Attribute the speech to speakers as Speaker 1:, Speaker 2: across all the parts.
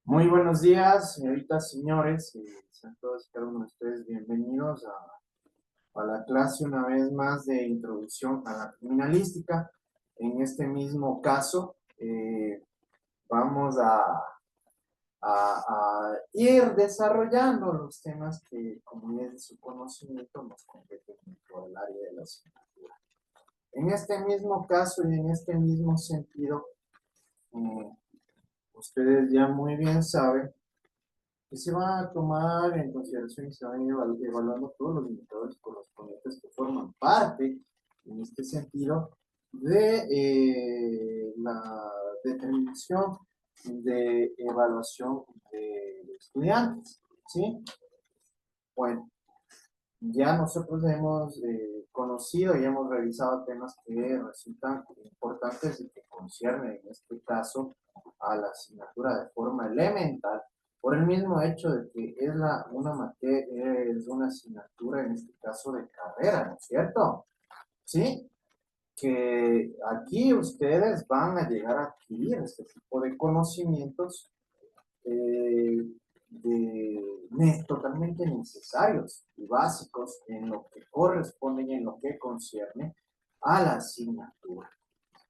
Speaker 1: Muy buenos días, señoritas, señores, sean todos y cada uno de ustedes bienvenidos a la clase una vez más de introducción a la criminalística. En este mismo caso, vamos a ir desarrollando los temas que, como es de su conocimiento, nos competen dentro del área de la asignatura. En este mismo caso y en este mismo sentido, eh, ustedes ya muy bien saben que se van a tomar en consideración y se van a ir evaluando todos los indicadores correspondientes que forman parte, en este sentido, de la determinación de evaluación de estudiantes, ¿sí? Bueno, ya nosotros hemos conocido y hemos revisado temas que resultan importantes y que conciernen en este caso a la asignatura de forma elemental, por el mismo hecho de que es una materia, es una asignatura en este caso de carrera, ¿no es cierto? ¿Sí? Que aquí ustedes van a llegar a adquirir este tipo de conocimientos eh, totalmente necesarios y básicos en lo que corresponde y en lo que concierne a la asignatura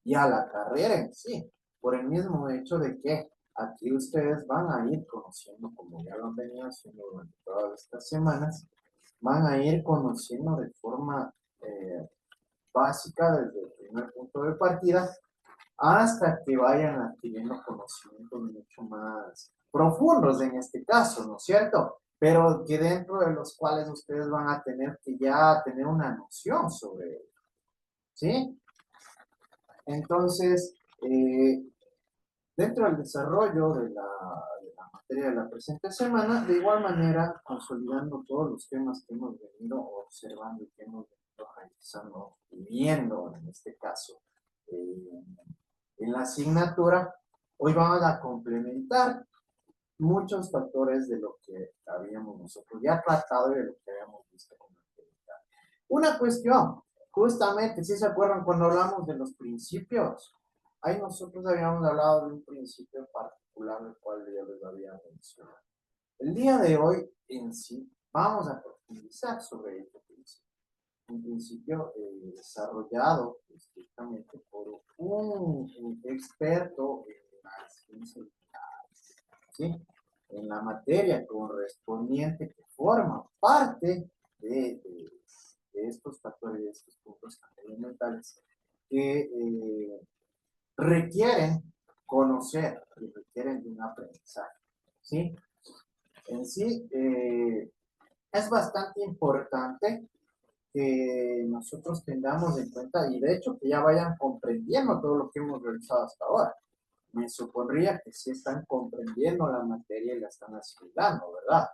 Speaker 1: y a la carrera en sí, por el mismo hecho de que aquí ustedes van a ir conociendo, como ya lo han venido haciendo durante todas estas semanas, van a ir conociendo de forma básica desde el primer punto de partida hasta que vayan adquiriendo conocimientos mucho más profundos en este caso, ¿no es cierto? Pero que dentro de los cuales ustedes van a tener que ya tener una noción sobre ello, ¿sí? Entonces, dentro del desarrollo de la materia de la presente semana, de igual manera, consolidando todos los temas que hemos venido observando y que hemos venido realizando y viendo en este caso, eh, en la asignatura, hoy vamos a complementar muchos factores de lo que habíamos nosotros ya tratado y de lo que habíamos visto con anterioridad. Una cuestión, justamente, si se acuerdan cuando hablamos de los principios, ahí nosotros habíamos hablado de un principio particular, el cual yo les había mencionado. El día de hoy, en sí, vamos a profundizar sobre este principio. Un principio desarrollado estrictamente por un experto en la ciencia, ¿sí? En la materia correspondiente que forma parte de estos factores, de estos puntos elementales que requieren conocer y requieren de un aprendizaje, ¿sí? En sí, es bastante importante que nosotros tengamos en cuenta y de hecho que ya vayan comprendiendo todo lo que hemos realizado hasta ahora. Me supondría que sí están comprendiendo la materia y la están asimilando, ¿verdad?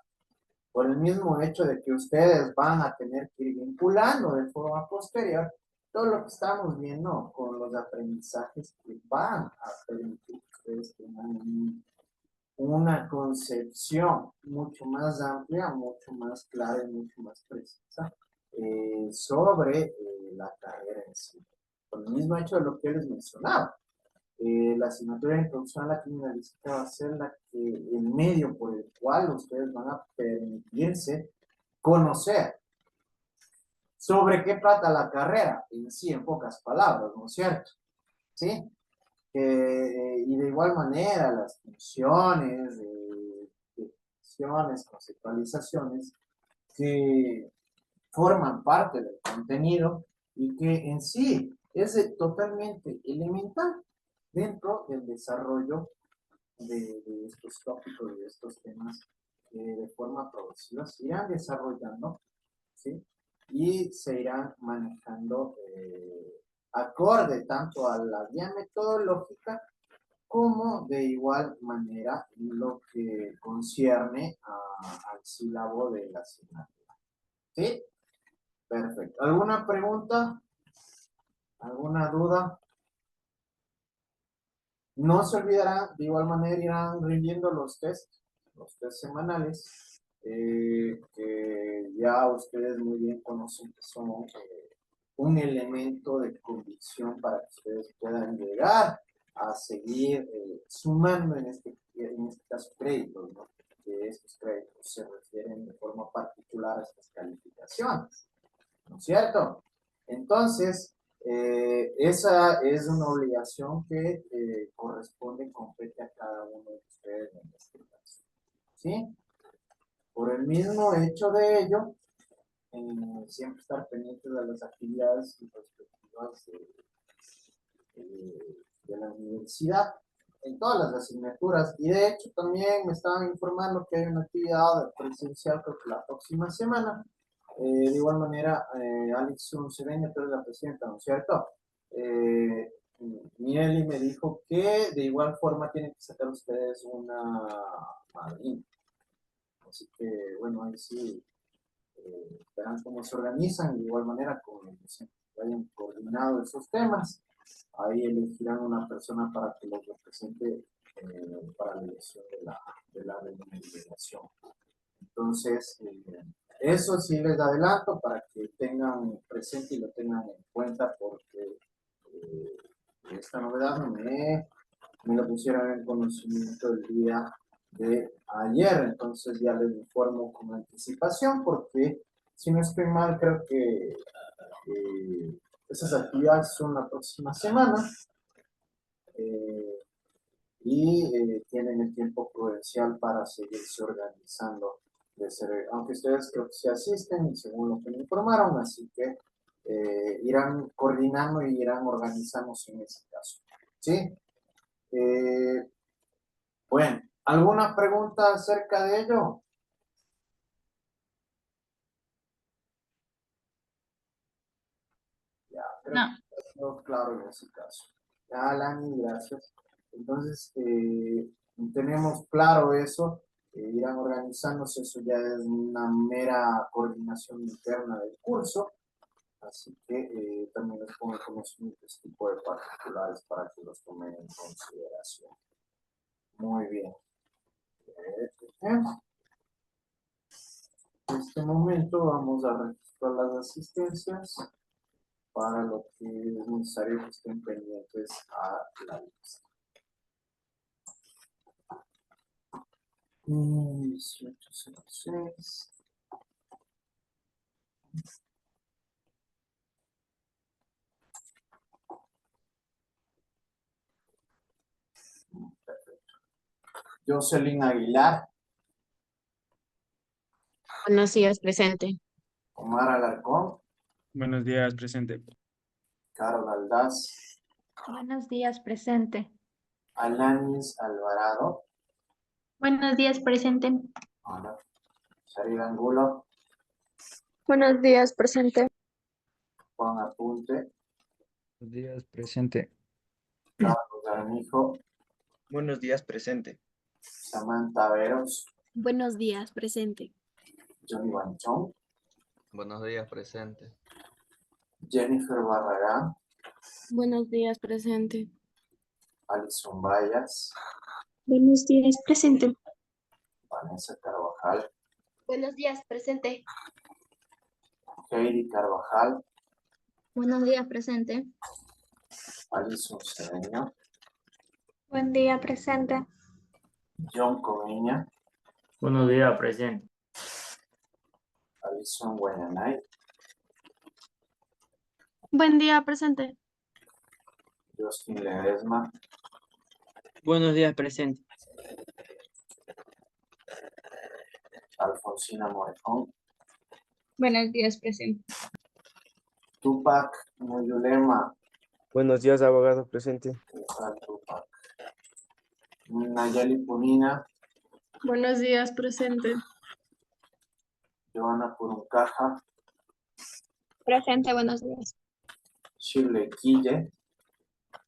Speaker 1: Por el mismo hecho de que ustedes van a tener que ir vinculando de forma posterior todo lo que estamos viendo con los aprendizajes que van a permitir que ustedes tengan una concepción mucho más amplia, mucho más clara y mucho más precisa sobre la carrera en sí. Por el mismo hecho de lo que les mencionaba. La asignatura de introducción a la criminalística va a ser el medio por el cual ustedes van a permitirse conocer sobre qué trata la carrera en sí, en pocas palabras, ¿no es cierto? ¿Sí? Y de igual manera las funciones, definiciones, conceptualizaciones que forman parte del contenido y que en sí es totalmente elemental dentro del desarrollo de estos tópicos, de estos temas que de forma progresiva se irán desarrollando, ¿sí? Y se irán manejando acorde tanto a la guía metodológica como de igual manera lo que concierne al sílabo de la asignatura. ¿Sí? Perfecto. ¿Alguna pregunta? ¿Alguna duda? No se olvidarán, de igual manera irán rindiendo los test semanales, que ya ustedes muy bien conocen que son un elemento de convicción para que ustedes puedan llegar a seguir sumando en este caso créditos, ¿no? Que estos créditos se refieren de forma particular a estas calificaciones, ¿no es cierto? Entonces, esa es una obligación que corresponde y compete a cada uno de ustedes en este caso, ¿sí? Por el mismo hecho de ello, siempre estar pendientes de las actividades y perspectivas de la universidad en todas las asignaturas. Y de hecho también me estaban informando que hay una actividad presencial creo que la próxima semana. De igual manera, Alex Cedeño, tú eres la presidenta, ¿no es cierto? Mieli me dijo que de igual forma tienen que sacar ustedes una madrina. Así que, bueno, ahí sí, verán cómo se organizan. De igual manera, como se hayan coordinado esos temas, ahí elegirán una persona para que los represente para la elección de la denominación. Entonces, eso sí les adelanto para que tengan presente y lo tengan en cuenta porque esta novedad me lo pusieron en conocimiento el día de ayer, entonces ya les informo con anticipación porque si no estoy mal creo que esas actividades son la próxima semana y tienen el tiempo prudencial para seguirse organizando, aunque ustedes creo que se asisten según lo que me informaron, así que irán coordinando y irán organizándose en ese caso. ¿Sí? Bueno, ¿alguna pregunta acerca de ello? Ya, creo
Speaker 2: No.
Speaker 1: que quedó claro en ese caso. Ya, Lani, gracias. Entonces, tenemos claro eso, irán organizándose, eso ya es una mera coordinación interna del curso, así que también les pongo conocimiento de este tipo de particulares para que los tomen en consideración. Muy bien. En este momento vamos a registrar las asistencias para lo que es necesario que estén pendientes a la lista. 1806. Perfecto. Jocelyn Aguilar,
Speaker 3: Buenos días, presente.
Speaker 1: Omar Alarcón,
Speaker 4: Buenos días, presente.
Speaker 1: Carol Aldaz,
Speaker 2: Buenos días, presente.
Speaker 1: Alanis Alvarado,
Speaker 2: Buenos días, presente.
Speaker 1: hola, Sarid Angulo,
Speaker 5: Buenos días, presente.
Speaker 1: Juan Apunte,
Speaker 4: Buenos días, presente.
Speaker 1: Carlos Armijo,
Speaker 6: Buenos días, presente.
Speaker 1: Samantha Veros,
Speaker 3: Buenos días, presente.
Speaker 1: Johnny Banchón,
Speaker 6: Buenos días, presente.
Speaker 1: Jennifer Barragán,
Speaker 3: Buenos días, presente.
Speaker 1: Alison Vallas,
Speaker 5: Buenos días, presente.
Speaker 1: Vanessa Carvajal,
Speaker 5: Buenos días, presente.
Speaker 1: Heidi Carvajal,
Speaker 2: Buenos días, presente.
Speaker 1: Alison Cedeño,
Speaker 5: Buen día, presente.
Speaker 1: John Comeña,
Speaker 7: Buenos días, presente.
Speaker 1: Alison Guayanay,
Speaker 5: Buen día, presente.
Speaker 1: Justin Ledesma,
Speaker 7: Buenos días, presente.
Speaker 1: Alfonsina Morejón,
Speaker 2: Buenos días, presente.
Speaker 1: Tupac Muyulema,
Speaker 8: Buenos días, abogado presente.
Speaker 1: Tupac, Nayeli Punina,
Speaker 5: Buenos días, presente.
Speaker 1: Joana Puruncaja,
Speaker 5: Presente, buenos días.
Speaker 1: Shirley Quille,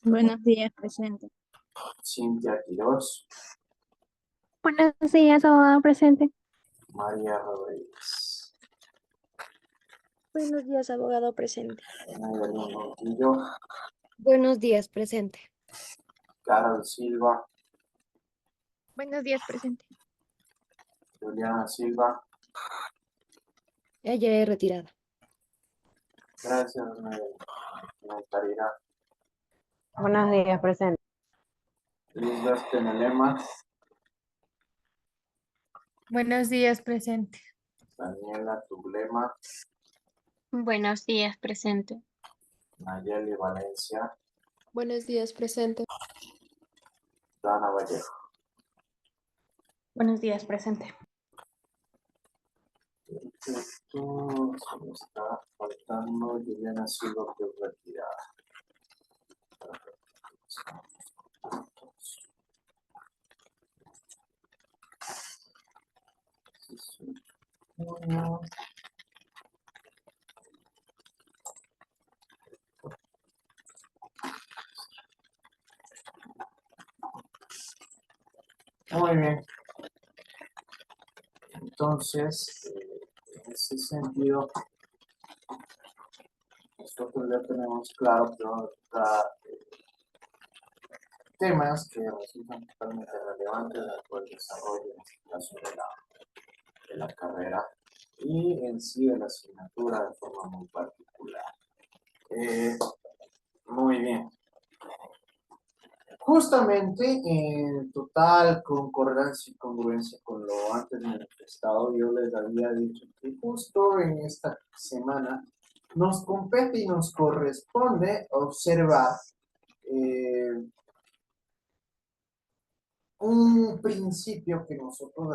Speaker 2: Buenos días, presente.
Speaker 1: Cintia Quiroz,
Speaker 5: Buenos días, abogado presente.
Speaker 1: María Rodríguez,
Speaker 3: Buenos días, abogado presente.
Speaker 1: Evelyn Montillo,
Speaker 3: Buenos días, presente.
Speaker 1: Carol Silva,
Speaker 5: Buenos días, presente.
Speaker 1: Juliana Silva,
Speaker 3: Ella es retirada.
Speaker 1: gracias, Tarira,
Speaker 3: Buenos días, presente.
Speaker 1: Lisbeth Penelema,
Speaker 5: Buenos días, presente.
Speaker 1: Daniela Tublema,
Speaker 2: Buenos días, presente.
Speaker 1: Nayeli Valencia,
Speaker 3: Buenos días, presente.
Speaker 1: Dana Vallejo.
Speaker 2: Buenos días, presente.
Speaker 1: Esto se me está faltando, Juliana Silva, que es retirada. Muy bien. Entonces, en ese sentido, nosotros ya tenemos claro que vamos a tratar temas que resultan totalmente relevantes dentro del desarrollo, en este caso, de la carrera y en sí de la asignatura de forma muy particular. Muy bien. Justamente en total concordancia y congruencia con lo antes manifestado, yo les había dicho que justo en esta semana nos compete y nos corresponde observar un principio que nosotros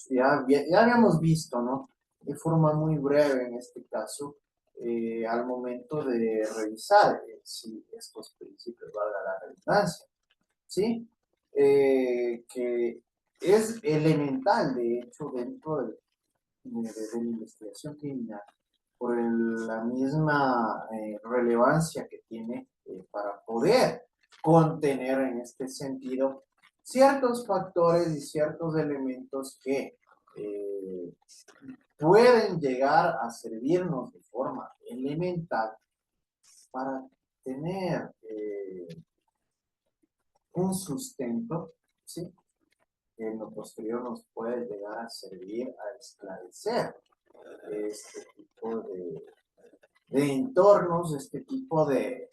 Speaker 1: ya habíamos visto, ¿no? De forma muy breve en este caso, al momento de revisar si estos principios, valga la redundancia, ¿sí? Que es elemental, de hecho, dentro de la investigación criminal, por la misma relevancia que tiene para poder contener en este sentido ciertos factores y ciertos elementos que pueden llegar a servirnos de forma elemental para tener un sustento, ¿sí? Que en lo posterior nos puede llegar a servir a esclarecer este tipo de entornos, este tipo de,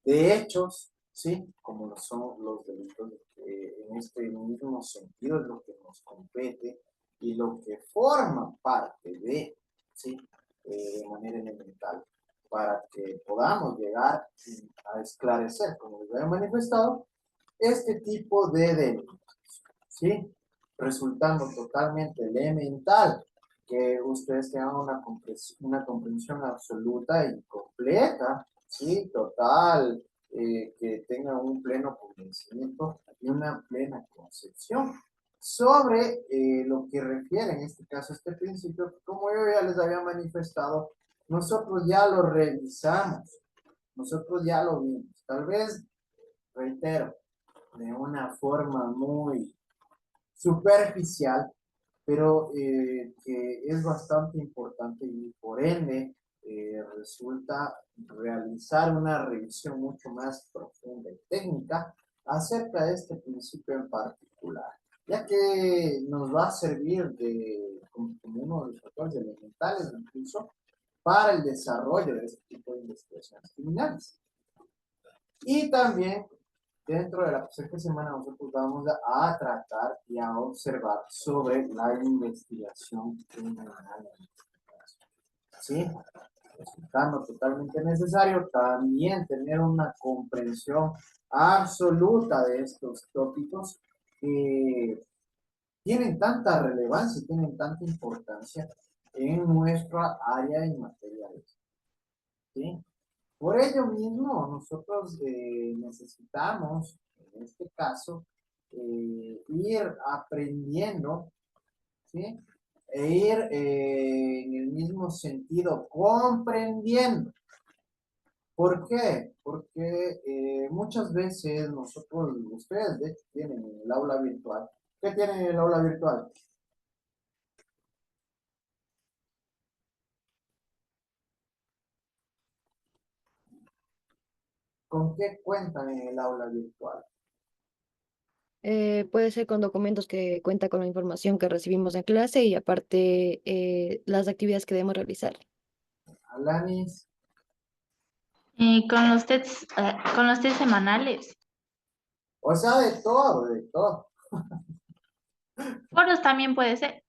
Speaker 1: de hechos, ¿sí? Como lo son los delitos, en este mismo sentido es lo que nos compete y lo que forma parte de, ¿sí? De manera elemental, para que podamos llegar a esclarecer, como les había manifestado, este tipo de delitos, ¿sí? Resultando totalmente elemental que ustedes tengan una comprensión absoluta y completa, ¿sí? Total, que tengan un pleno convencimiento y una plena concepción sobre lo que refiere en este caso este principio, que como yo ya les había manifestado, nosotros ya lo revisamos, nosotros ya lo vimos, tal vez, reitero, de una forma muy superficial, pero que es bastante importante y por ende resulta realizar una revisión mucho más profunda y técnica acerca de este principio en particular, ya que nos va a servir como uno de los factores elementales incluso para el desarrollo de este tipo de investigaciones criminales. Y también dentro de la presente semana nosotros vamos a tratar y a observar sobre la investigación criminal. ¿Sí? Resultando totalmente necesario también tener una comprensión absoluta de estos tópicos que tienen tanta relevancia y tienen tanta importancia en nuestra área inmaterial. ¿Sí? Por ello mismo, nosotros necesitamos, en este caso, ir aprendiendo, ¿sí? E ir en el mismo sentido, comprendiendo. ¿Por qué? Porque muchas veces nosotros, ustedes de hecho tienen en el aula virtual. ¿Qué tienen en el aula virtual? ¿Con qué cuentan en el aula virtual?
Speaker 3: Puede ser con documentos que cuenta con la información que recibimos en clase y aparte las actividades que debemos realizar.
Speaker 1: Alanis,
Speaker 2: Con los tests semanales.
Speaker 1: O sea, de todo, de todo.
Speaker 5: Foros también puede ser.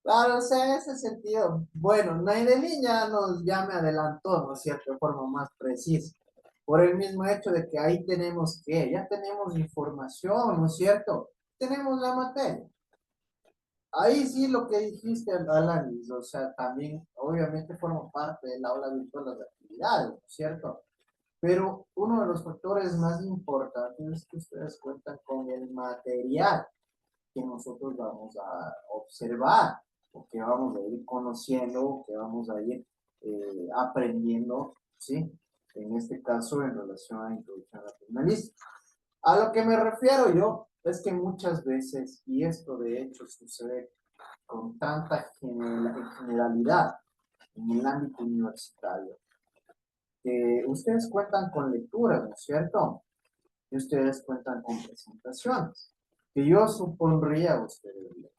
Speaker 1: Claro, o sea, en ese sentido. Bueno, Naidelin ya me adelantó, ¿no es cierto?, de forma más precisa. Por el mismo hecho de que ahí tenemos que, ya tenemos información, ¿no es cierto? Tenemos la materia. Ahí sí lo que dijiste, Alanis, o sea, también obviamente forma parte del aula virtual las actividades, ¿no es cierto? Pero uno de los factores más importantes es que ustedes cuentan con el material que nosotros vamos a observar, o que vamos a ir conociendo, o que vamos a ir aprendiendo, ¿sí? En este caso, en relación a la introducción a la criminalística. A lo que me refiero yo es que muchas veces, y esto de hecho sucede con tanta generalidad en el ámbito universitario, que ustedes cuentan con lecturas, ¿no es cierto? Y ustedes cuentan con presentaciones, que yo supondría ustedes leen.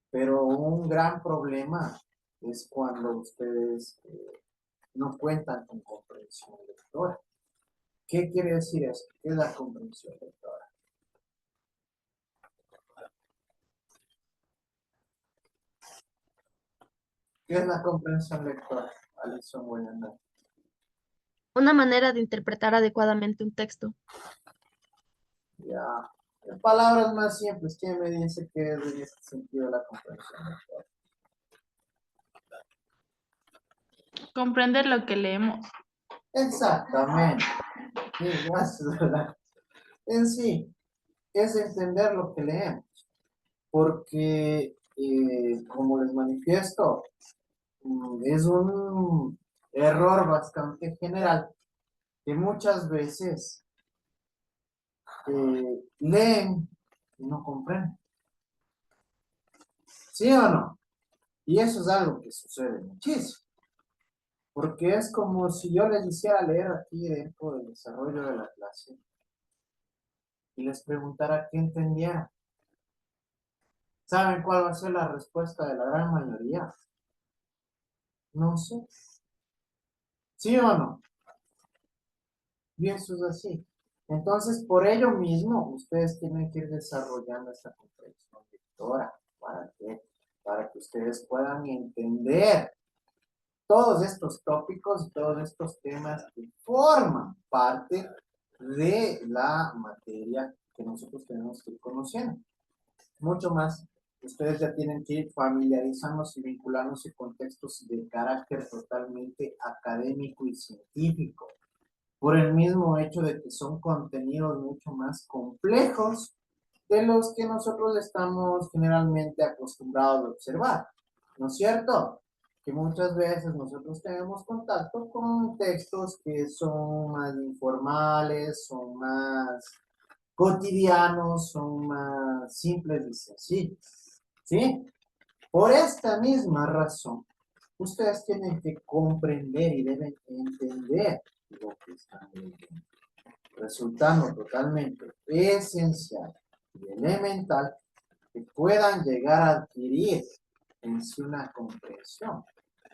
Speaker 1: Pero un gran problema es cuando ustedes no cuentan con comprensión lectora. ¿Qué quiere decir eso? ¿Qué es la comprensión lectora? ¿Qué es la comprensión lectora? Alison, buenas noches.
Speaker 3: Una manera de interpretar adecuadamente un texto.
Speaker 1: Ya. En palabras más simples, ¿quién me dice que es en este sentido la comprensión lectora?
Speaker 5: Comprender lo que leemos.
Speaker 1: Exactamente. Sí, gracias, ¿verdad? En sí, es entender lo que leemos, porque, como les manifiesto, es un error bastante general que muchas veces leen y no comprenden. ¿Sí o no? Y eso es algo que sucede muchísimo, porque es como si yo les hiciera leer aquí dentro del desarrollo de la clase y les preguntara qué entendieron. ¿Saben cuál va a ser la respuesta de la gran mayoría? No sé. ¿Sí o no? Y eso es así. Entonces, por ello mismo, ustedes tienen que ir desarrollando esta comprensión lectora. ¿Para qué? Para que ustedes puedan entender todos estos tópicos y todos estos temas que forman parte de la materia que nosotros tenemos que ir conociendo. Mucho más, ustedes ya tienen que ir familiarizándose y vinculándose con textos de carácter totalmente académico y científico, por el mismo hecho de que son contenidos mucho más complejos de los que nosotros estamos generalmente acostumbrados a observar, ¿no es cierto? Que muchas veces nosotros tenemos contacto con textos que son más informales, son más cotidianos, son más simples y sencillos, ¿sí? Por esta misma razón, ustedes tienen que comprender y deben entender lo que están leyendo, resultando totalmente esencial y elemental que puedan llegar a adquirir en sí una comprensión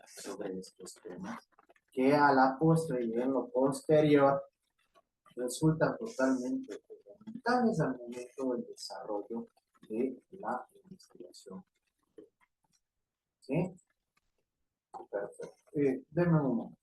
Speaker 1: sobre estos temas, que a la postre y en lo posterior resultan totalmente fundamentales al momento del desarrollo de la investigación. ¿Sí? Perfecto. Denme un momento.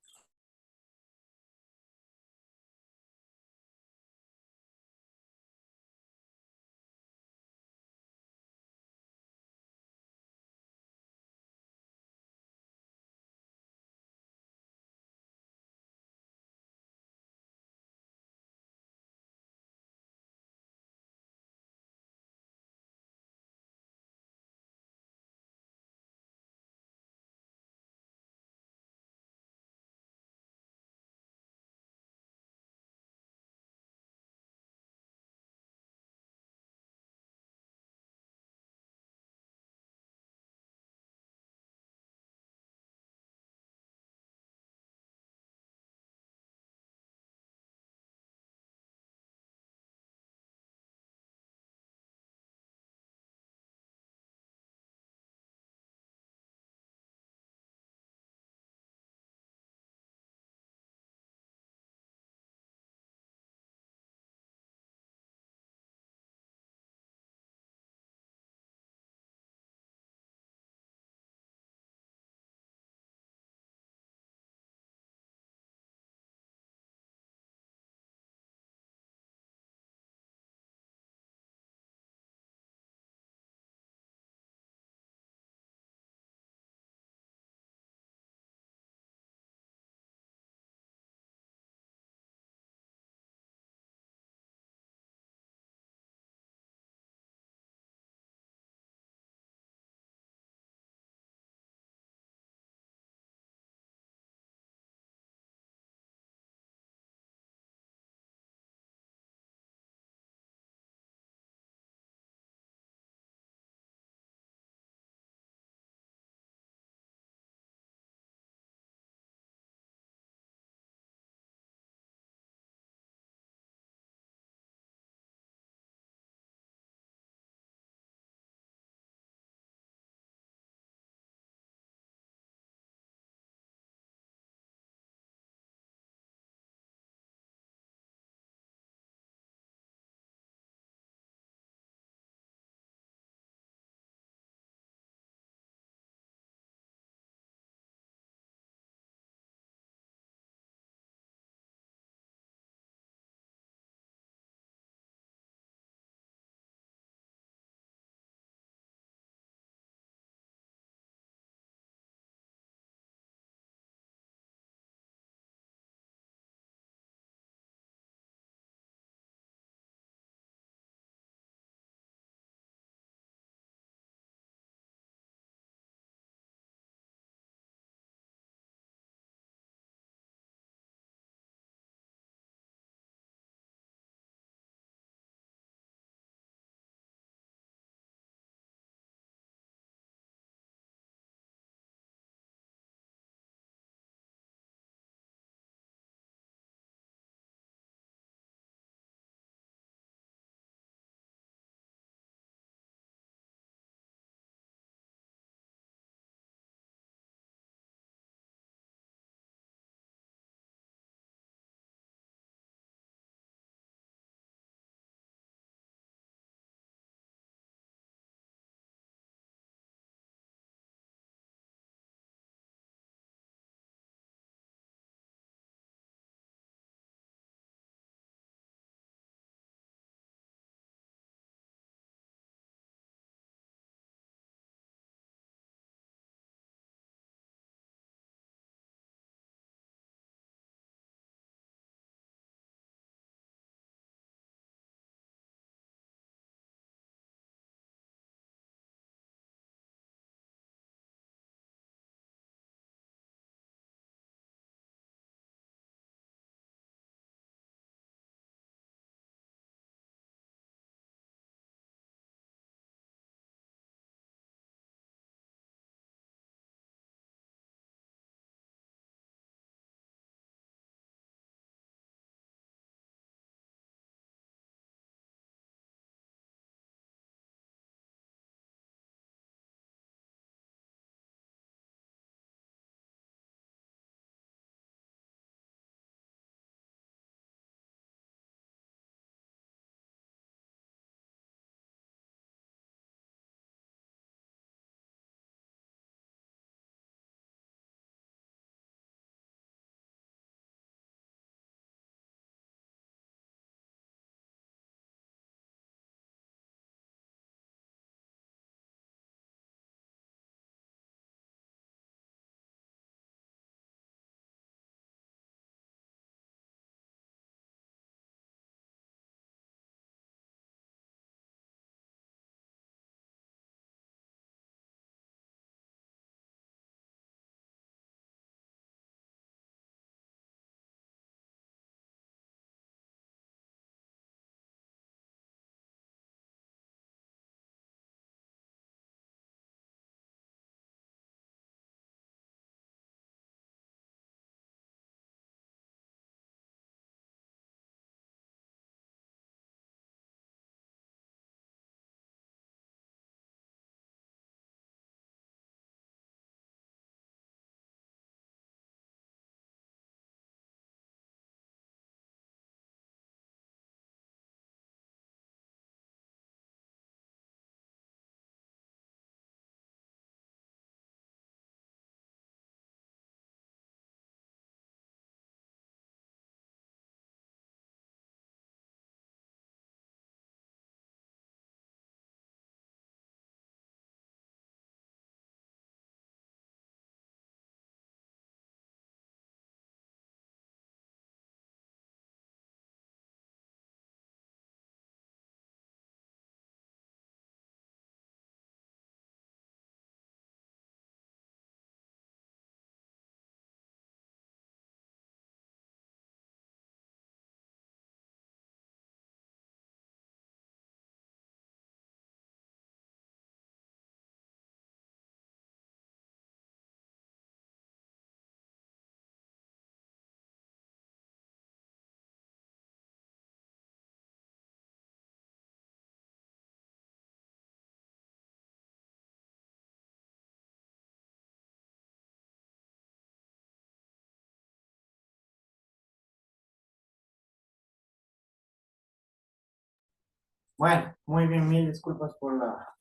Speaker 1: Bueno, muy bien, mil disculpas por la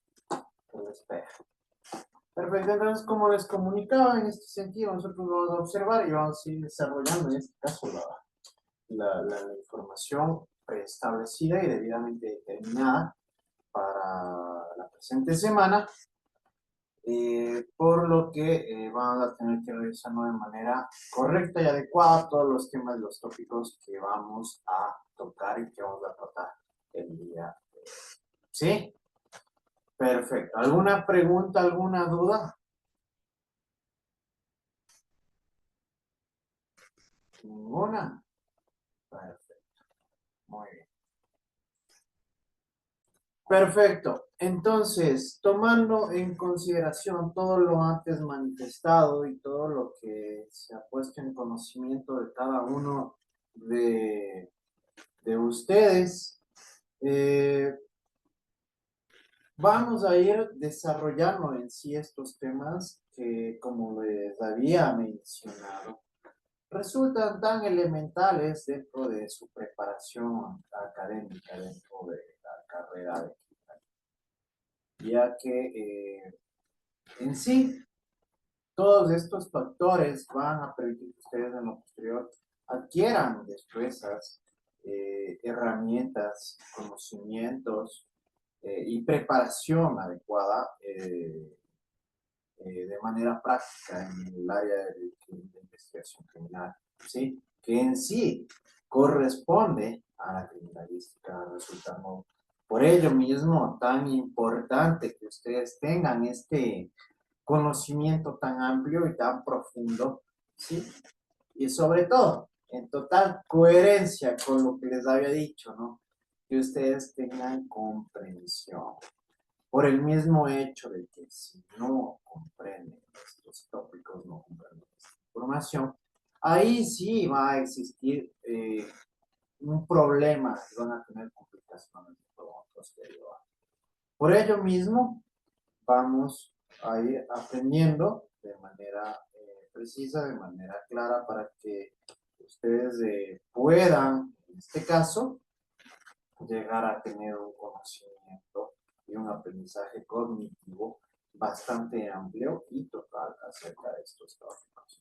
Speaker 1: espera. Perfecto, entonces como les comunicaba en este sentido, nosotros vamos a observar y vamos a ir desarrollando en este caso la información preestablecida y debidamente determinada para la presente semana, por lo que van a tener que revisarlo de manera correcta y adecuada todos los temas, los tópicos que vamos a tocar y que vamos a tratar el día de hoy. ¿Sí? Perfecto. ¿Alguna pregunta, alguna duda? ¿Ninguna? Perfecto. Muy bien. Perfecto. Entonces, tomando en consideración todo lo antes manifestado y todo lo que se ha puesto en conocimiento de cada uno de ustedes, vamos a ir desarrollando en sí estos temas que, como les había mencionado, resultan tan elementales dentro de su preparación académica, dentro de la carrera de ya que en sí todos estos factores van a permitir que ustedes en lo posterior adquieran destrezas, herramientas, conocimientos y preparación adecuada de manera práctica en el área de investigación criminal, ¿sí? Que en sí corresponde a la criminalística, resultando por ello mismo tan importante que ustedes tengan este conocimiento tan amplio y tan profundo, ¿sí? Y sobre todo, en total coherencia con lo que les había dicho, ¿no? Que ustedes tengan comprensión. Por el mismo hecho de que si no comprenden estos tópicos, no comprenden esta información, ahí sí va a existir un problema y van a tener complicaciones posterior. Por ello mismo, vamos a ir aprendiendo de manera precisa, de manera clara, para que ustedes puedan, en este caso, llegar a tener un conocimiento y un aprendizaje cognitivo bastante amplio y total acerca de estos tópicos.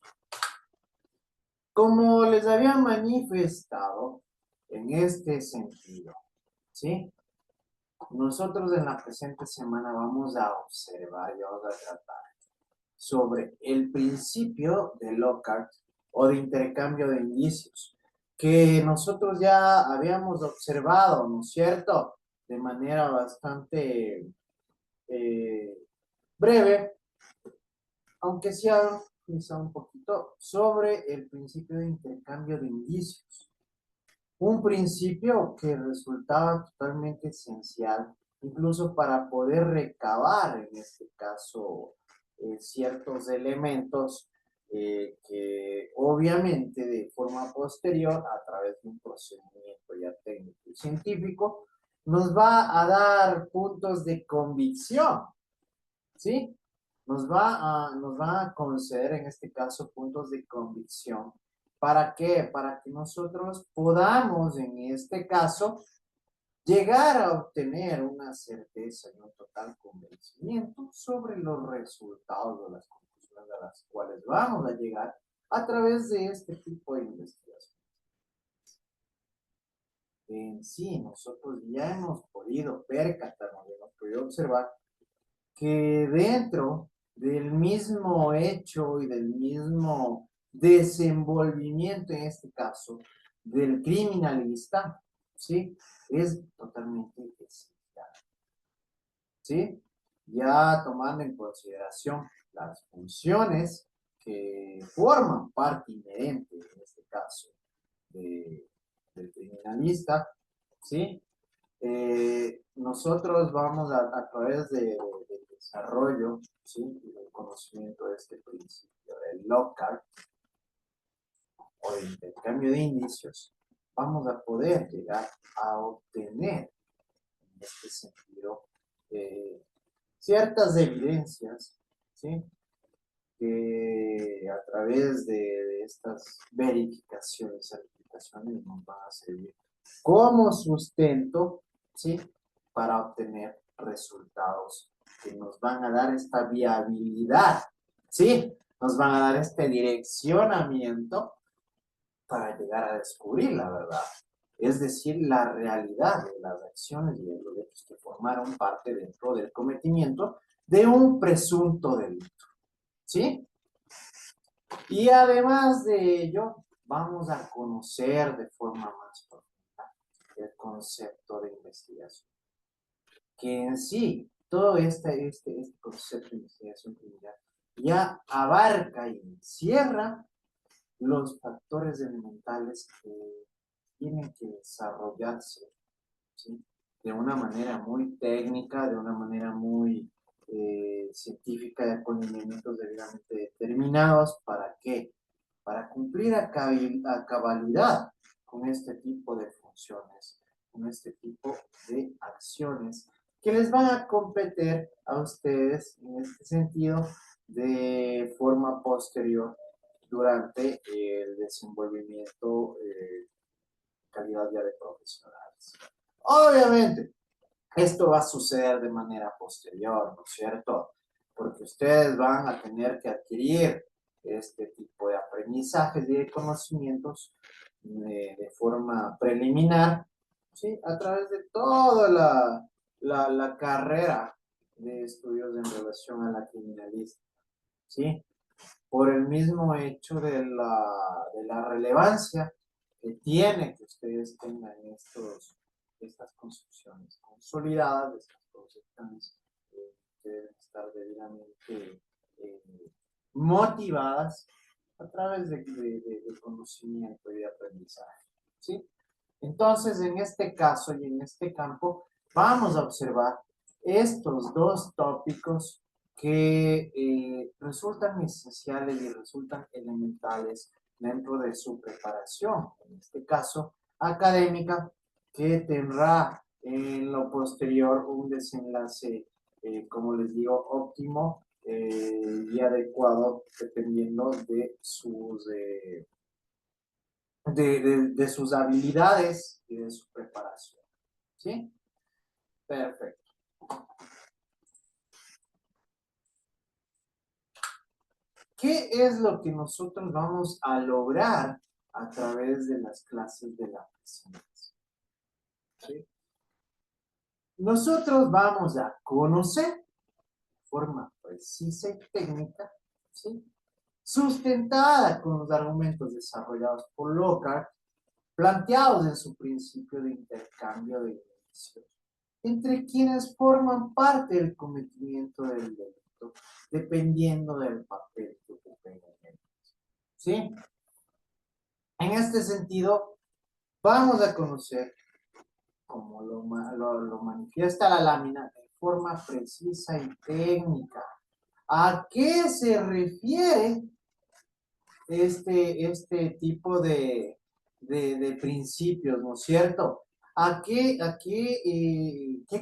Speaker 1: Como les había manifestado en este sentido, ¿sí? Nosotros en la presente semana vamos a observar y vamos a tratar sobre el principio de Lockhart o de intercambio de indicios, que nosotros ya habíamos observado, ¿no es cierto?, de manera bastante breve, aunque sea quizá un poquito, sobre el principio de intercambio de indicios. Un principio que resultaba totalmente esencial, incluso para poder recabar, en este caso, ciertos elementos que obviamente de forma posterior, a través de un procedimiento ya técnico y científico, nos va a dar puntos de convicción, ¿sí? Nos va a conceder en este caso puntos de convicción. ¿Para qué? Para que nosotros podamos, en este caso, llegar a obtener una certeza y un total convencimiento sobre los resultados de las conclusiones a las cuales vamos a llegar a través de este tipo de investigación. En sí, nosotros ya hemos podido percatarnos, hemos podido observar que dentro del mismo hecho y del mismo desenvolvimiento, en este caso, del criminalista, ¿sí? Es totalmente esencial, ¿sí? Ya tomando en consideración las funciones que forman parte inherente, en este caso, del criminalista, ¿sí? Nosotros vamos a través del desarrollo, ¿sí?, y del conocimiento de este principio, del Lockhart, o de intercambio de indicios, vamos a poder llegar a obtener, en este sentido, ciertas evidencias, ¿sí?, que a través de estas verificaciones, certificaciones, nos van a servir como sustento, ¿sí?, para obtener resultados que nos van a dar esta viabilidad, ¿sí? Nos van a dar este direccionamiento para llegar a descubrir la verdad, es decir, la realidad de las acciones y de los hechos que formaron parte dentro del cometimiento de un presunto delito, ¿sí? Y además de ello, vamos a conocer de forma más profunda el concepto de investigación, que en sí, todo este concepto de investigación criminal ya abarca y encierra los factores elementales que tienen que desarrollarse, ¿sí? De una manera muy técnica, de una manera muy científica, con elementos debidamente determinados. ¿Para qué? Para cumplir a cabalidad con este tipo de funciones, con este tipo de acciones que les van a competir a ustedes en este sentido de forma posterior durante el desenvolvimiento calidad ya de profesionales. Obviamente, esto va a suceder de manera posterior, ¿no es cierto? Porque ustedes van a tener que adquirir este tipo de aprendizajes y de conocimientos de forma preliminar, ¿sí? A través de toda la carrera de estudios en relación a la criminalística, ¿sí? Por el mismo hecho de la relevancia que tiene que ustedes tengan estas construcciones consolidadas, estas concepciones que deben estar debidamente eh, motivadas a través de conocimiento y de aprendizaje, ¿sí? Entonces, en este caso y en este campo, vamos a observar estos dos tópicos que resultan esenciales y resultan elementales dentro de su preparación, en este caso académica, que tendrá en lo posterior un desenlace, como les digo, óptimo y adecuado dependiendo de sus habilidades y de su preparación. ¿Sí? Perfecto. ¿Qué es lo que nosotros vamos a lograr a través de las clases de la presentación? ¿Sí? Nosotros vamos a conocer de forma precisa y técnica, ¿sí? Sustentada con los argumentos desarrollados por Lockhart, planteados en su principio de intercambio de información entre quienes forman parte del cometimiento del delito, dependiendo del papel que ocupen en él. ¿Sí? En este sentido, vamos a conocer, como lo manifiesta la lámina, de forma precisa y técnica, a qué se refiere este tipo de principios, ¿no es cierto? ¿Qué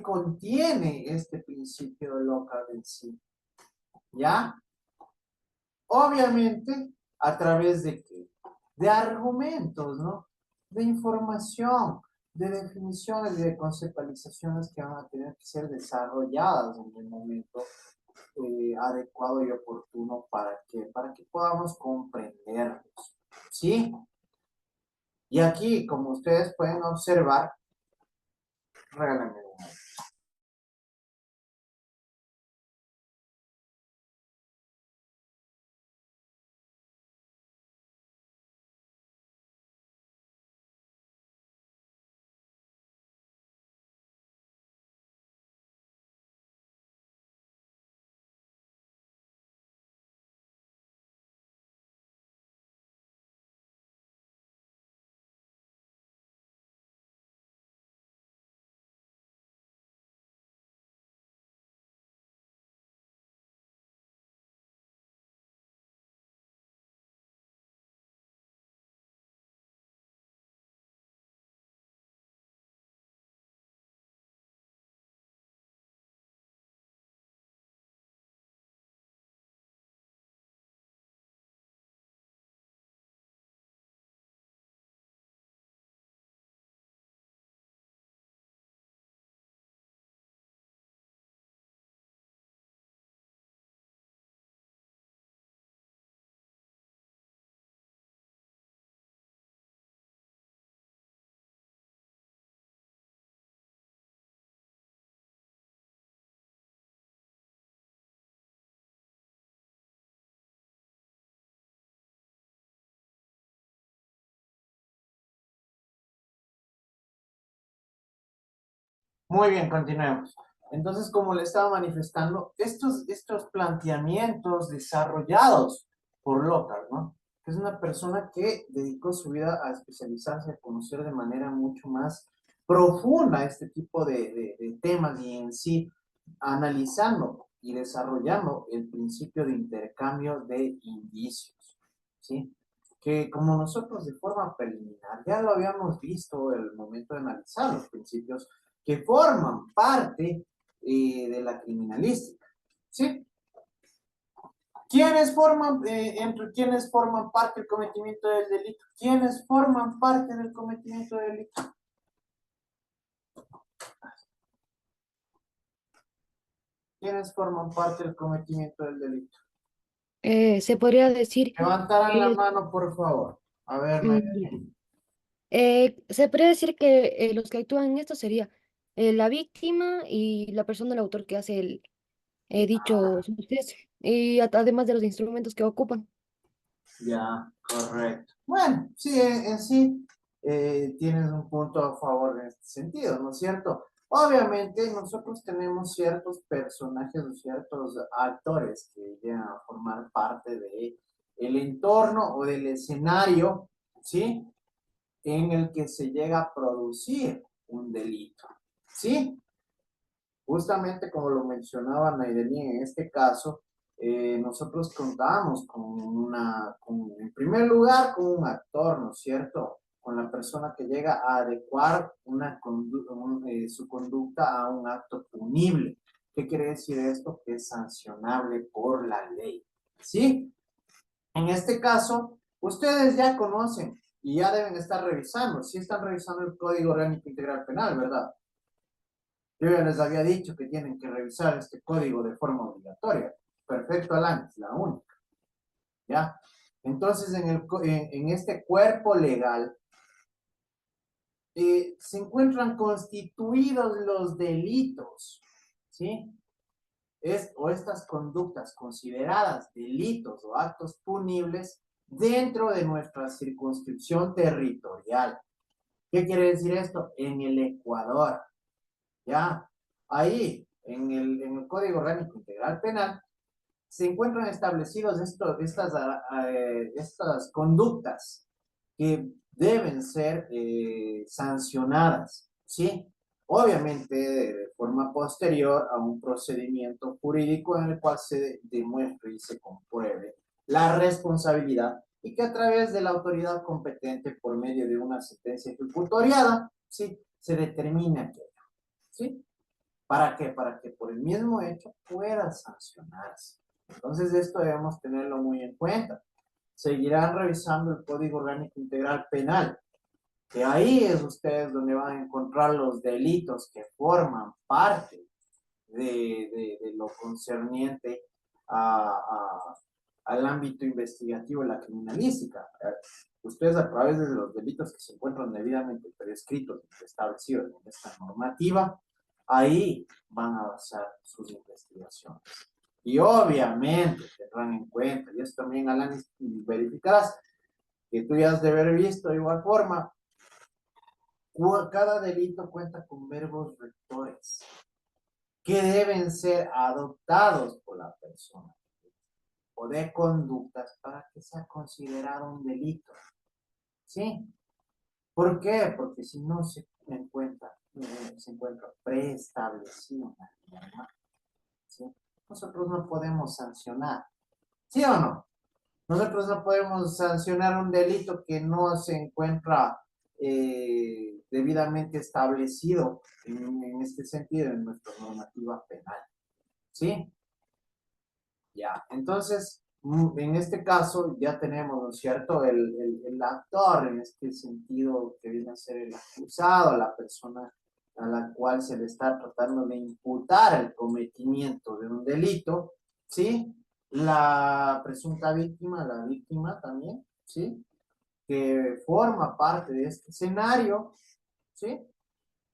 Speaker 1: contiene este principio de Lockhart en sí? ¿Ya? Obviamente, ¿a través de qué? De argumentos, ¿no? De información, de definiciones y de conceptualizaciones que van a tener que ser desarrolladas en el momento adecuado y oportuno para que podamos comprenderlos, ¿sí? Y aquí, como ustedes pueden observar, regálenme un momento. Muy bien, continuemos. Entonces, como le estaba manifestando, estos planteamientos desarrollados por Locke, ¿no? Que es una persona que dedicó su vida a especializarse, a conocer de manera mucho más profunda este tipo de temas y en sí analizando y desarrollando el principio de intercambio de indicios, ¿sí? Que como nosotros de forma preliminar ya lo habíamos visto en el momento de analizar los principios que forman parte de la criminalística, ¿sí? Entre quienes forman parte del cometimiento del delito? ¿Quiénes forman parte del cometimiento del delito? ¿Quiénes forman parte del cometimiento del delito?
Speaker 3: Se podría decir,
Speaker 1: Levantaran la
Speaker 3: eh,
Speaker 1: mano, por favor. A ver,
Speaker 3: ya. Se podría decir que los que actúan en esto sería la víctima y la persona, el autor que hace el dicho suceso, y además de los instrumentos que ocupan.
Speaker 1: ya, correcto. Bueno, sí, en sí tienes un punto a favor en este sentido, ¿no es cierto? Obviamente nosotros tenemos ciertos personajes o ciertos actores que llegan a formar parte de el entorno o del escenario, ¿sí? En el que se llega a producir un delito, ¿sí? Justamente como lo mencionaba Naydelí, en este caso, nosotros contamos en primer lugar, con un actor, ¿no es cierto? Con la persona que llega a adecuar su conducta a un acto punible. ¿Qué quiere decir esto? Que es sancionable por la ley, ¿sí? En este caso, ustedes ya conocen y ya deben estar revisando, si están revisando el Código Orgánico Integral Penal, ¿verdad? Yo ya les había dicho que tienen que revisar este código de forma obligatoria. Perfecto, Alan, es la única. ¿Ya? Entonces, en este cuerpo legal se encuentran constituidos los delitos, ¿sí? O estas conductas consideradas delitos o actos punibles dentro de nuestra circunscripción territorial. ¿Qué quiere decir esto? En el Ecuador. ¿Ya? Ahí, en el Código Orgánico Integral Penal, se encuentran establecidos estas conductas que deben ser sancionadas, ¿sí? Obviamente de forma posterior a un procedimiento jurídico en el cual se demuestre y se compruebe la responsabilidad y que a través de la autoridad competente por medio de una sentencia ejecutoriada, ¿sí? Se determine aquello, ¿sí? ¿Para qué? Para que por el mismo hecho pueda sancionarse. Entonces esto debemos tenerlo muy en cuenta. Seguirán revisando el Código Orgánico Integral Penal, que ahí es ustedes donde van a encontrar los delitos que forman parte de lo concerniente al ámbito investigativo de la criminalística. Ustedes a través de los delitos que se encuentran debidamente prescritos y establecidos en esta normativa, ahí van a basar sus investigaciones. Y obviamente tendrán en cuenta, y esto también, Alan, verificarás, que tú ya has de haber visto de igual forma, cada delito cuenta con verbos rectores que deben ser adoptados por la persona o de conductas para que sea considerado un delito. ¿Sí? ¿Por qué? Porque si no se encuentra preestablecido una norma, ¿sí? Nosotros no podemos sancionar. ¿Sí o no? Nosotros no podemos sancionar un delito que no se encuentra debidamente establecido en este sentido en nuestra normativa penal. ¿Sí? Ya, entonces, en este caso ya tenemos, ¿no es cierto?, el actor en este sentido que viene a ser el acusado, la persona a la cual se le está tratando de imputar el cometimiento de un delito, ¿sí? La presunta víctima, la víctima también, ¿sí? Que forma parte de este escenario, ¿sí?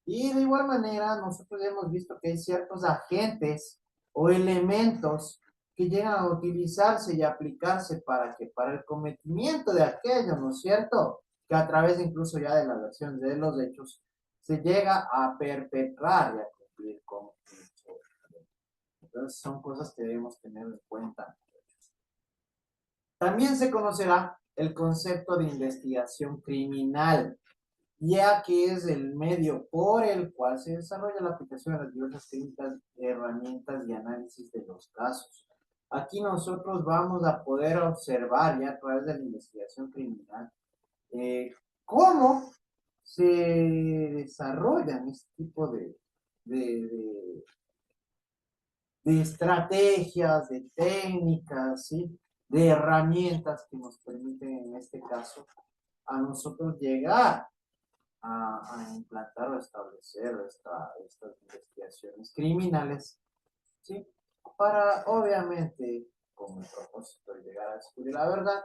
Speaker 1: Y de igual manera, nosotros hemos visto que hay ciertos agentes o elementos que llegan a utilizarse y aplicarse para el cometimiento de aquello, ¿no es cierto? Que a través incluso ya de la versión de los hechos se llega a perpetrar y a cumplir con dicho delito. Entonces son cosas que debemos tener en cuenta. También se conocerá el concepto de investigación criminal, ya que es el medio por el cual se desarrolla la aplicación de las diversas técnicas, herramientas y análisis de los casos. Aquí nosotros vamos a poder observar ya a través de la investigación criminal cómo se desarrollan este tipo de estrategias, de técnicas, ¿sí? De herramientas que nos permiten en este caso a nosotros llegar a implantar o establecer estas investigaciones criminales, ¿sí? Para, obviamente, con el propósito de llegar a descubrir la verdad,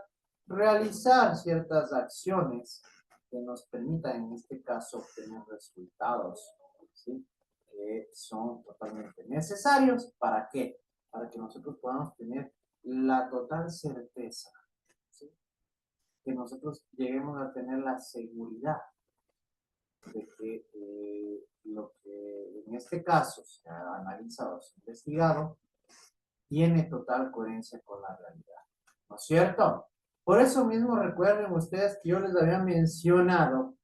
Speaker 1: realizar ciertas acciones que nos permitan, en este caso, obtener resultados, ¿sí? Que son totalmente necesarios. ¿Para qué? Para que nosotros podamos tener la total certeza, ¿sí? Que nosotros lleguemos a tener la seguridad de que lo que en este caso se ha analizado, se ha investigado, tiene total coherencia con la realidad, ¿no es cierto? Por eso mismo recuerden ustedes que yo les había mencionado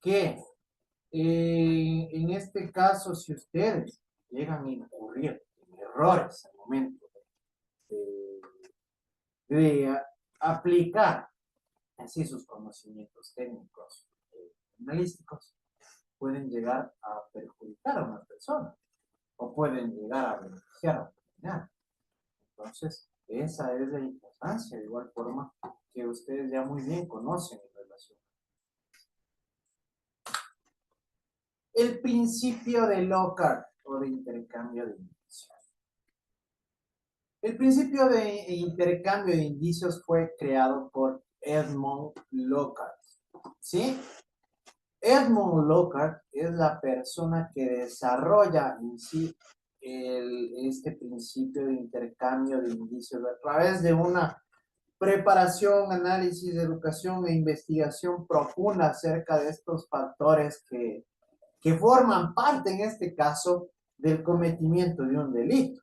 Speaker 1: que en este caso, si ustedes llegan a incurrir en errores al momento de aplicar así sus conocimientos técnicos analísticos, pueden llegar a perjudicar a una persona o pueden llegar a beneficiar a una comunidad. Entonces, esa es la importancia, de igual forma que ustedes ya muy bien conocen en relación. El principio de Lockhart o de intercambio de indicios. El principio de intercambio de indicios fue creado por Edmund Lockhart, ¿sí? Edmund Lockhart es la persona que desarrolla en sí este principio de intercambio de indicios a través de una preparación, análisis, educación e investigación profunda acerca de estos factores que forman parte, en este caso, del cometimiento de un delito,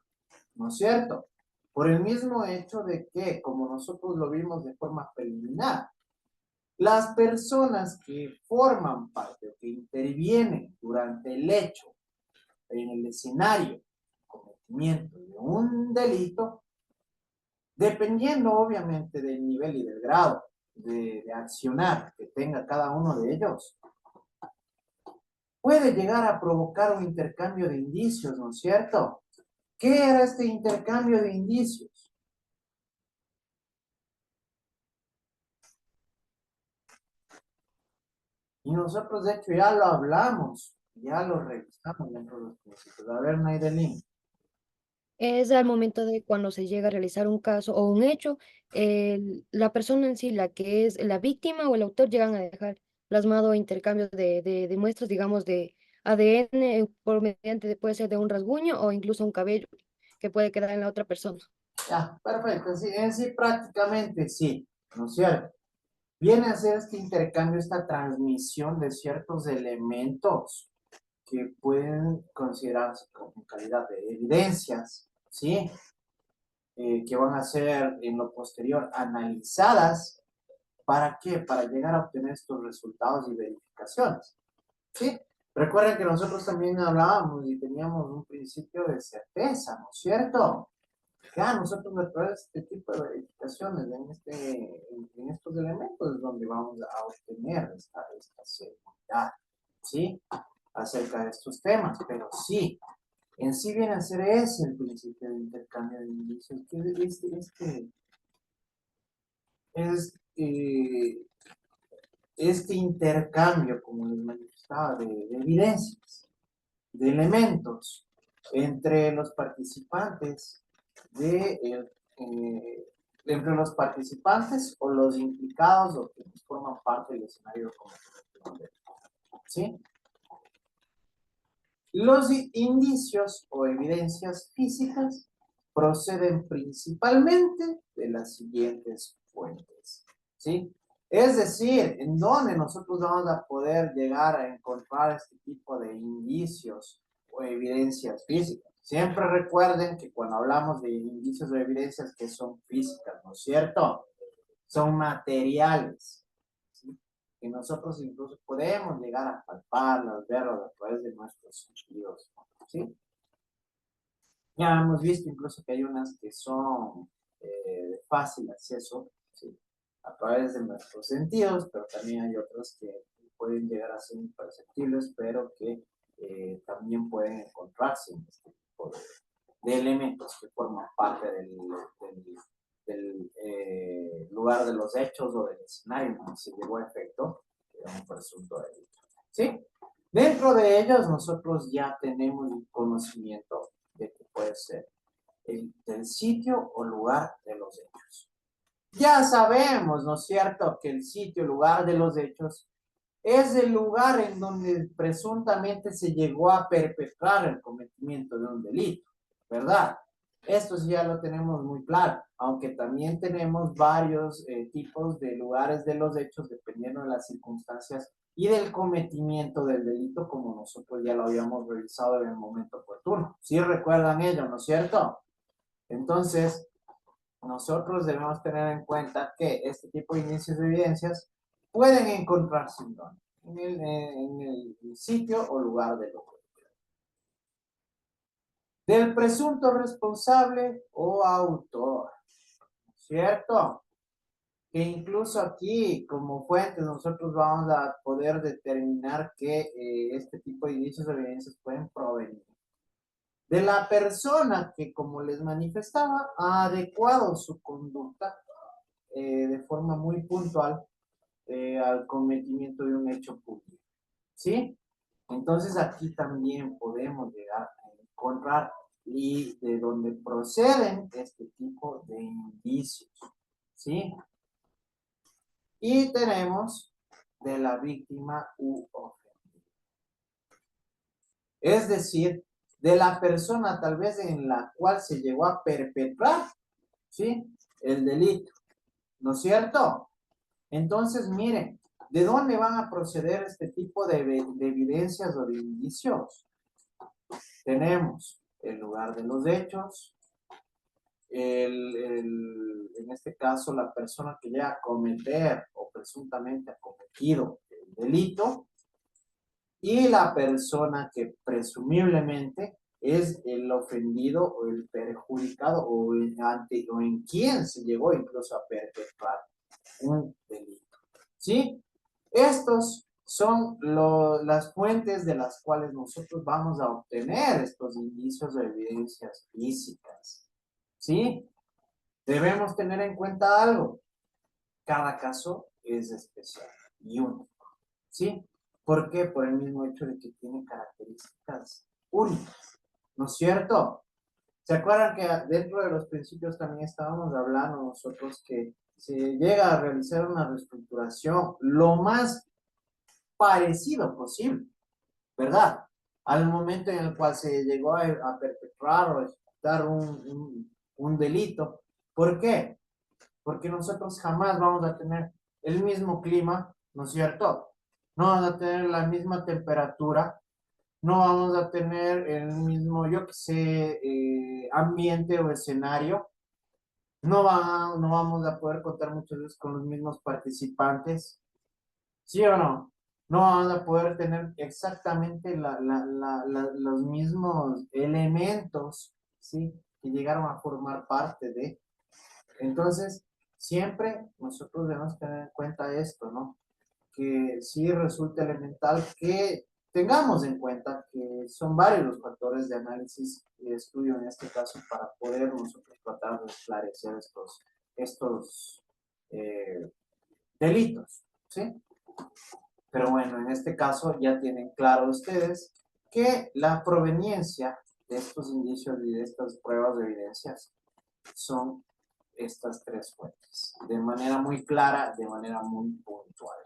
Speaker 1: ¿no es cierto? Por el mismo hecho de que, como nosotros lo vimos de forma preliminar, las personas que forman parte o que intervienen durante el hecho, en el escenario, cometimiento de un delito, dependiendo obviamente del nivel y del grado de accionar que tenga cada uno de ellos, puede llegar a provocar un intercambio de indicios, ¿no es cierto? ¿Qué era este intercambio de indicios? Y nosotros, de hecho, ya lo hablamos, ya lo revisamos dentro de los principios. A ver, Naidelin.
Speaker 3: Es al momento de cuando se llega a realizar un caso o un hecho, la persona en sí, la que es la víctima o el autor, llegan a dejar plasmado intercambios de muestras, digamos, de ADN por mediante, puede ser de un rasguño o incluso un cabello que puede quedar en la otra persona.
Speaker 1: Ya, perfecto. En sí prácticamente sí, ¿no es cierto? Viene a ser este intercambio, esta transmisión de ciertos elementos que pueden considerarse como calidad de evidencias, ¿sí? Que van a ser en lo posterior analizadas. ¿Para qué? Para llegar a obtener estos resultados y verificaciones, ¿sí? Recuerden que nosotros también hablábamos y teníamos un principio de certeza, ¿no es cierto? Ya nosotros a través de este tipo de verificaciones en estos elementos es donde vamos a obtener esta seguridad, ¿sí? Acerca de estos temas, pero sí, en sí viene a ser ese el principio de intercambio de indicios, que este intercambio, como les manifestaba, de evidencias, de elementos entre los participantes entre los participantes o los implicados o que forman parte del escenario como ¿sí? Los indicios o evidencias físicas proceden principalmente de las siguientes fuentes, ¿sí? Es decir, en dónde nosotros vamos a poder llegar a encontrar este tipo de indicios o evidencias físicas. Siempre recuerden que cuando hablamos de indicios o evidencias que son físicas, ¿no es cierto? Son materiales, ¿sí? Que nosotros incluso podemos llegar a palparlas, verlas a través de nuestros sentidos, ¿sí? Ya hemos visto incluso que hay unas que son de fácil acceso, ¿sí? A través de nuestros sentidos, pero también hay otras que pueden llegar a ser imperceptibles, pero que también pueden encontrarse en este tipo de elementos que forman parte del lugar de los hechos o del escenario donde se llevó a efecto un presunto delito. ¿Sí? Dentro de ellos nosotros ya tenemos un conocimiento de que puede ser del sitio o lugar de los hechos. Ya sabemos, ¿no es cierto?, que el sitio o lugar de los hechos es el lugar en donde presuntamente se llegó a perpetrar el cometimiento de un delito, ¿verdad? Esto sí ya lo tenemos muy claro, aunque también tenemos varios tipos de lugares de los hechos dependiendo de las circunstancias y del cometimiento del delito, como nosotros ya lo habíamos revisado en el momento oportuno. ¿Sí recuerdan ello, no es cierto? Entonces, nosotros debemos tener en cuenta que este tipo de indicios de evidencias pueden encontrarse en el sitio o lugar del hecho. Del presunto responsable o autor, ¿cierto? Que incluso aquí, como fuentes, nosotros vamos a poder determinar que este tipo de indicios de evidencias pueden provenir de la persona que, como les manifestaba, ha adecuado su conducta de forma muy puntual al cometimiento de un hecho público, ¿sí? Entonces aquí también podemos llegar a encontrar y de dónde proceden este tipo de indicios, ¿sí? Y tenemos de la víctima u ofendido. Es decir, de la persona tal vez en la cual se llegó a perpetrar, ¿sí?, el delito, ¿no es cierto? Entonces, miren, ¿de dónde van a proceder este tipo de evidencias o de indicios? Tenemos el lugar de los hechos, en este caso, la persona que llega a cometer o presuntamente ha cometido el delito, y la persona que presumiblemente es el ofendido o el perjudicado o en quien se llegó incluso a perpetrar un delito. ¿Sí? Estos son las fuentes de las cuales nosotros vamos a obtener estos indicios de evidencias físicas. ¿Sí? Debemos tener en cuenta algo. Cada caso es especial y único. ¿Sí? ¿Por qué? Por el mismo hecho de que tiene características únicas. ¿No es cierto? ¿Se acuerdan que dentro de los principios también estábamos hablando nosotros que se llega a realizar una reestructuración lo más parecido posible, ¿verdad? Al momento en el cual se llegó a perpetrar o ejecutar un delito. ¿Por qué? Porque nosotros jamás vamos a tener el mismo clima, ¿no es cierto? No vamos a tener la misma temperatura, no vamos a tener el mismo, yo qué sé, ambiente o escenario, no vamos a poder contar muchas veces con los mismos participantes, ¿sí o no? No vamos a poder tener exactamente los mismos elementos, ¿sí?, que llegaron a formar parte de. Entonces, siempre nosotros debemos tener en cuenta esto, ¿no? Que sí resulta elemental que tengamos en cuenta que son varios los factores de análisis y de estudio en este caso para poder nosotros tratar de esclarecer estos delitos, ¿sí? Pero bueno, en este caso ya tienen claro ustedes que la proveniencia de estos indicios y de estas pruebas de evidencias son estas tres fuentes, de manera muy clara, de manera muy puntual.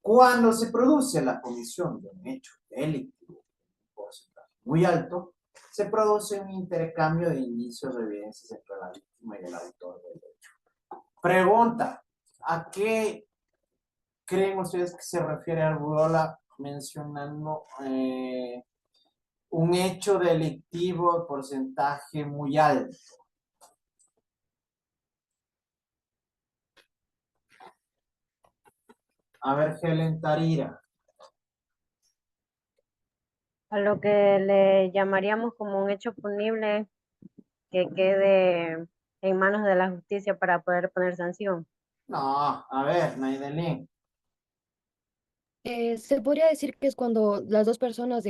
Speaker 1: Cuando se produce la comisión de un hecho delictivo, un porcentaje muy alto, se produce un intercambio de indicios o evidencias entre la víctima y el autor del hecho. Pregunta, ¿A qué creen ustedes que se refiere Argurola mencionando un hecho delictivo de porcentaje muy alto? A ver, Helen Tarira.
Speaker 9: A lo que le llamaríamos como un hecho punible que quede en manos de la justicia para poder poner sanción.
Speaker 1: No, a ver, Naidelin.
Speaker 3: Se podría decir que es cuando las dos personas,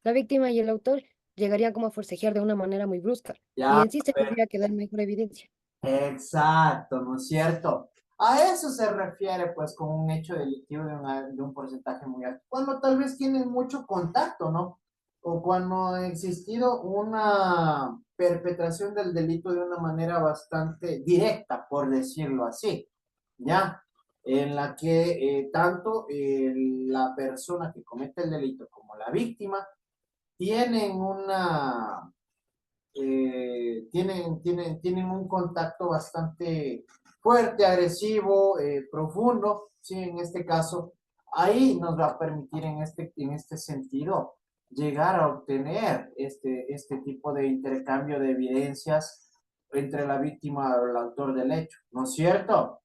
Speaker 3: la víctima y el autor, llegarían como a forcejear de una manera muy brusca. Y
Speaker 1: Ya,
Speaker 3: en sí se tendría que dar mejor evidencia.
Speaker 1: exacto, ¿no es cierto? A eso se refiere, pues, con un hecho delictivo de un porcentaje muy alto. Cuando tal vez tienen mucho contacto, ¿no? O cuando ha existido una perpetración del delito de una manera bastante directa, por decirlo así, ¿ya? En la que tanto la persona que comete el delito como la víctima tienen tienen un contacto bastante fuerte, agresivo, profundo, ¿sí? En este caso, ahí nos va a permitir en este sentido llegar a obtener este tipo de intercambio de evidencias entre la víctima y el autor del hecho, ¿no es cierto?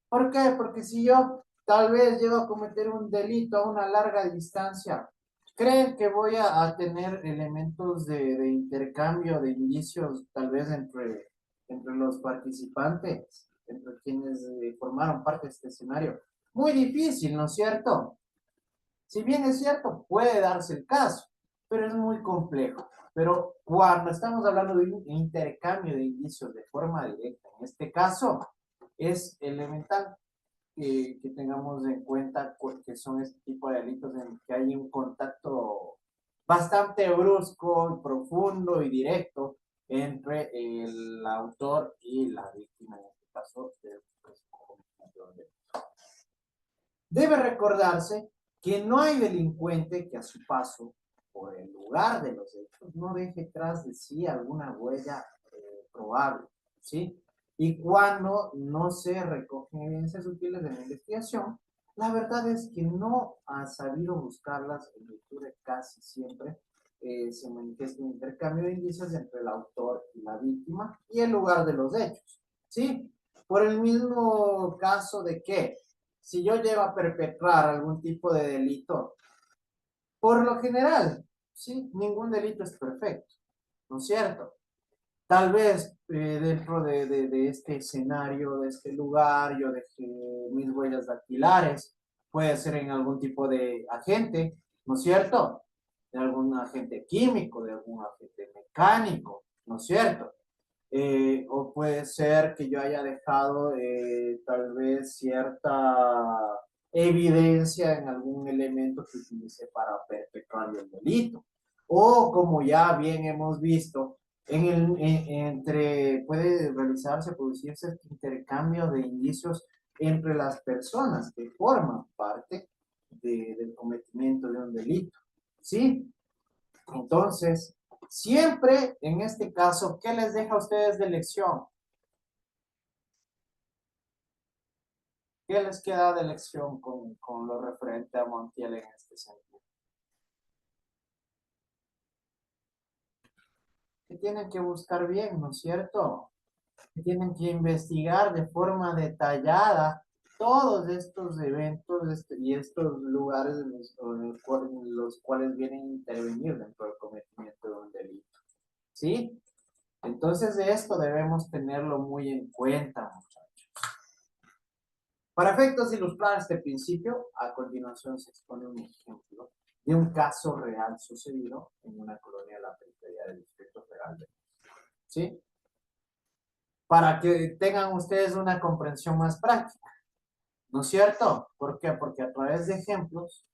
Speaker 1: ¿Por qué? Porque si yo tal vez llego a cometer un delito a una larga distancia, ¿creen que voy a tener elementos de intercambio de indicios tal vez entre los participantes, entre quienes formaron parte de este escenario? Muy difícil, ¿no es cierto? Si bien es cierto, puede darse el caso, pero es muy complejo. Pero cuando estamos hablando de un intercambio de indicios de forma directa, en este caso, es elemental que tengamos en cuenta que son este tipo de delitos en que hay un contacto bastante brusco, profundo y directo entre el autor y la víctima, en este caso. Debe recordarse que no hay delincuente que a su paso por el lugar de los hechos no deje tras de sí alguna huella probable, ¿sí? Y cuando no se recogen evidencias útiles de la investigación, la verdad es que no ha sabido buscarlas en virtud de casi siempre se manifiesta un intercambio de indicios entre el autor y la víctima y el lugar de los hechos, ¿sí? Por el mismo caso de que si yo llego a perpetrar algún tipo de delito, por lo general, ¿sí? Ningún delito es perfecto, ¿no es cierto? Tal vez dentro de este escenario, de este lugar, yo dejé mis huellas dactilares, puede ser en algún tipo de agente, ¿no es cierto? De algún agente químico, de algún agente mecánico, ¿no es cierto? O puede ser que yo haya dejado tal vez cierta evidencia en algún elemento que utilice para perpetrar el delito. O como ya bien hemos visto, puede realizarse, producirse este intercambio de indicios entre las personas que forman parte del cometimiento de un delito. ¿Sí? Entonces, siempre en este caso, ¿qué les deja a ustedes de lección? ¿Qué les queda de lección con lo referente a Montiel en este sentido? Que tienen que buscar bien, ¿no es cierto? Que tienen que investigar de forma detallada todos estos eventos y estos lugares en los cuales vienen a intervenir dentro del cometimiento de un delito. ¿Sí? Entonces de esto debemos tenerlo muy en cuenta, muchachos. Para efectos de ilustrar este principio, a continuación se expone un ejemplo de un caso real sucedido en una colonia de la periferia del Distrito Federal de México. ¿Sí? Para que tengan ustedes una comprensión más práctica, ¿no es cierto? ¿Por qué? Porque a través de ejemplos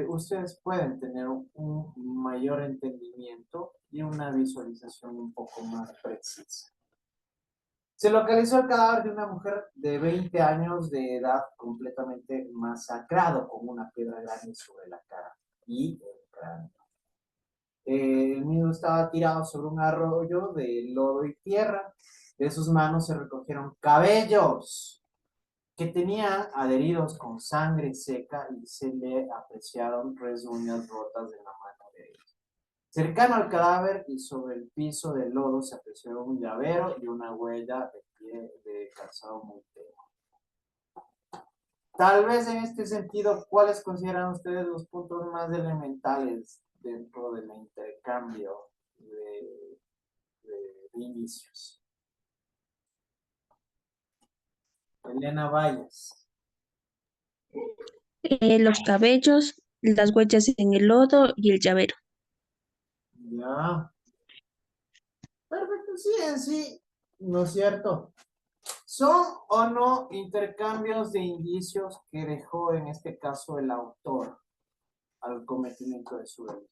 Speaker 1: ustedes pueden tener un mayor entendimiento y una visualización un poco más precisa. Se localizó el cadáver de una mujer de 20 años de edad completamente masacrado con una piedra grande sobre la cara y el cráneo. El mismo estaba tirado sobre un arroyo de lodo y tierra. De sus manos se recogieron cabellos que tenía adheridos con sangre seca y se le apreciaron rasguños rotas de la mano de ella. Cercano al cadáver y sobre el piso de lodo se apreció un llavero y una huella de pie de calzado muy tenue. Tal vez en este sentido, ¿cuáles consideran ustedes los puntos más elementales dentro del intercambio de indicios? Elena Valles.
Speaker 10: Los cabellos, las huellas en el lodo y el llavero.
Speaker 1: Ya. Perfecto, sí, en sí, ¿no es cierto? ¿Son o no intercambios de indicios que dejó en este caso el autor al cometimiento de su delito?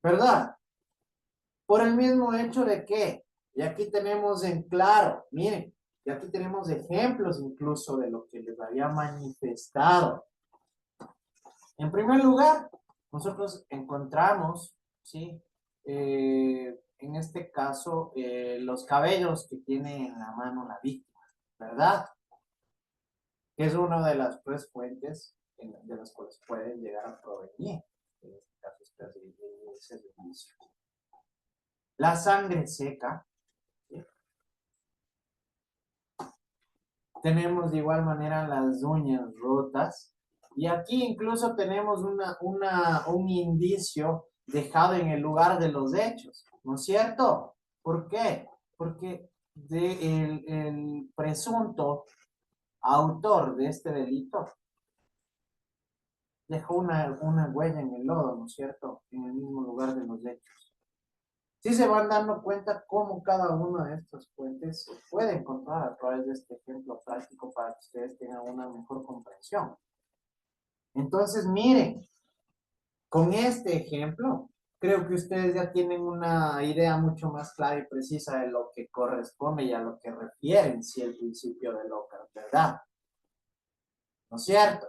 Speaker 1: ¿Verdad? Por el mismo hecho de que, y aquí tenemos en claro, miren, y aquí tenemos ejemplos incluso de lo que les había manifestado. En primer lugar, nosotros encontramos, ¿sí? En este caso, los cabellos que tiene en la mano la víctima, ¿verdad? Que es una de las tres fuentes de las cuales pueden llegar a provenir, en este caso, ese inicio. La sangre seca, ¿sí? Tenemos de igual manera las uñas rotas, y aquí incluso tenemos un indicio dejado en el lugar de los hechos, ¿no es cierto? ¿Por qué? Porque el presunto autor de este delito dejó una huella en el lodo, ¿no es cierto? En el mismo lugar de los hechos. Sí se van dando cuenta cómo cada una de estas fuentes se puede encontrar a través de este ejemplo práctico para que ustedes tengan una mejor comprensión. Entonces, miren, con este ejemplo, creo que ustedes ya tienen una idea mucho más clara y precisa de lo que corresponde y a lo que refiere en sí el principio de Locke, ¿verdad? ¿No es cierto?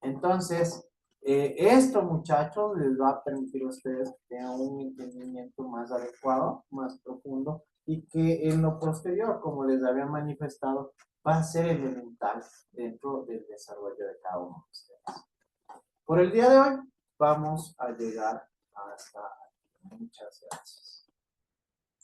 Speaker 1: Entonces, esto, muchachos, les va a permitir a ustedes que tengan un entendimiento más adecuado, más profundo, y que en lo posterior, como les había manifestado, va a ser elemental dentro del desarrollo de cada uno de ustedes. Por el día de hoy, vamos a llegar hasta aquí. Muchas gracias.